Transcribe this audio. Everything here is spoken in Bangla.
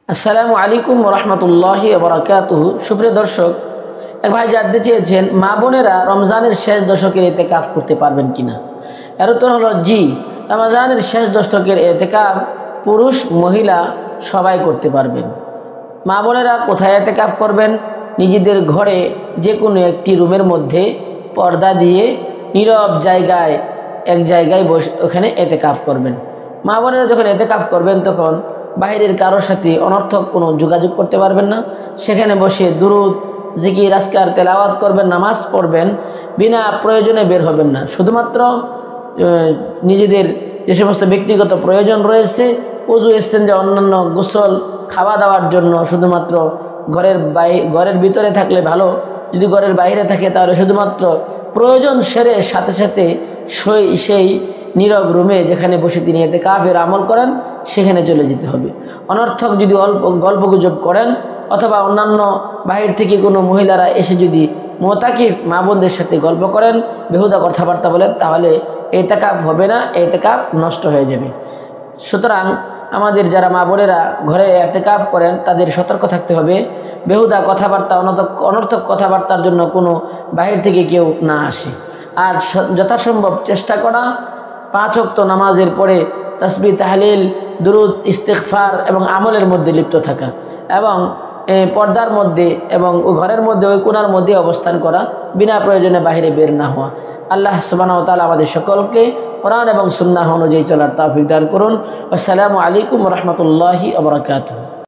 আসসালামু আলাইকুম রহমতুল্লাহি বারাকাতুহু। সুপ্রিয় দর্শক, এক ভাই জানতে চেয়েছেন মা বোনেরা রমজানের শেষ দশকের এতেকাফ করতে পারবেন কিনা। এর উত্তর হলো জি। রমজানের শেষ দশকের এতেকাফ পুরুষ মহিলা সবাই করতে পারবেন। মা বোনেরা কোথায় এতেকাফ করবেন? নিজেদের ঘরে যে কোনো একটি রুমের মধ্যে পর্দা দিয়ে নীরব জায়গায় এক জায়গায় বসে ওখানে এতেকাফ করবেন। মা বোনেরা যখন এতেকাফ করবেন তখন বাইরের কারোর সাথে অনর্থক কোনো যোগাযোগ করতে পারবেন না। সেখানে বসে দুরুদ, জিকির, আজকার, তেলাওয়াত করবেন, নামাজ পড়বেন, বিনা প্রয়োজনে বের হবেন না। শুধুমাত্র নিজেদের যে সমস্ত ব্যক্তিগত প্রয়োজন রয়েছে, ওযু, ইস্তেঞ্জা, অন্যান্য গোসল, খাওয়া দাওয়ার জন্য শুধুমাত্র ঘরের ভিতরে থাকলে ভালো। যদি ঘরের বাইরে থাকে তাহলে শুধুমাত্র প্রয়োজন সেরে সাথে সাথে সেই নীরব রুমে যেখানে বসে তিনি এতেকাফের আমল করেন সেখানে চলে যেতে হবে। অনর্থক যদি গল্পগুজব করেন অথবা অন্যান্য বাহির থেকে কোনো মহিলারা এসে যদি মুতাকিফ মা বোনদের সাথে গল্প করেন, বেহুদা কথাবার্তা বলেন, তাহলে এতেকাফ হবে না, এতেকাফ নষ্ট হয়ে যাবে। সুতরাং আমাদের যারা মা বোনেরা ঘরে এতেকাফ করেন তাদের সতর্ক থাকতে হবে, বেহুদা কথাবার্তা, অনর্থক কথাবার্তার জন্য কোনো বাহির থেকে কেউ না আসে। আর যথাসম্ভব চেষ্টা করা 5 ওয়াক্ত নামাজের পরে তাসবিহ, তাহলিল, দুরুদ, ইস্তিগফার এবং আমলের মধ্যে লিপ্ত থাকা এবং পর্দার মধ্যে এবং ঘরের মধ্যে ওই কোণার মধ্যে অবস্থান করা, বিনা প্রয়োজনে বাইরে বের না হওয়া। আল্লাহ সুবহানাহু ওয়া তাআলা আমাদের সকলকে কোরআন এবং সুন্নাহ অনুযায়ী চলার তৌফিক দান করুন। আসসালামু আলাইকুম ওয়া রাহমাতুল্লাহি ওয়া বারাকাতুহু।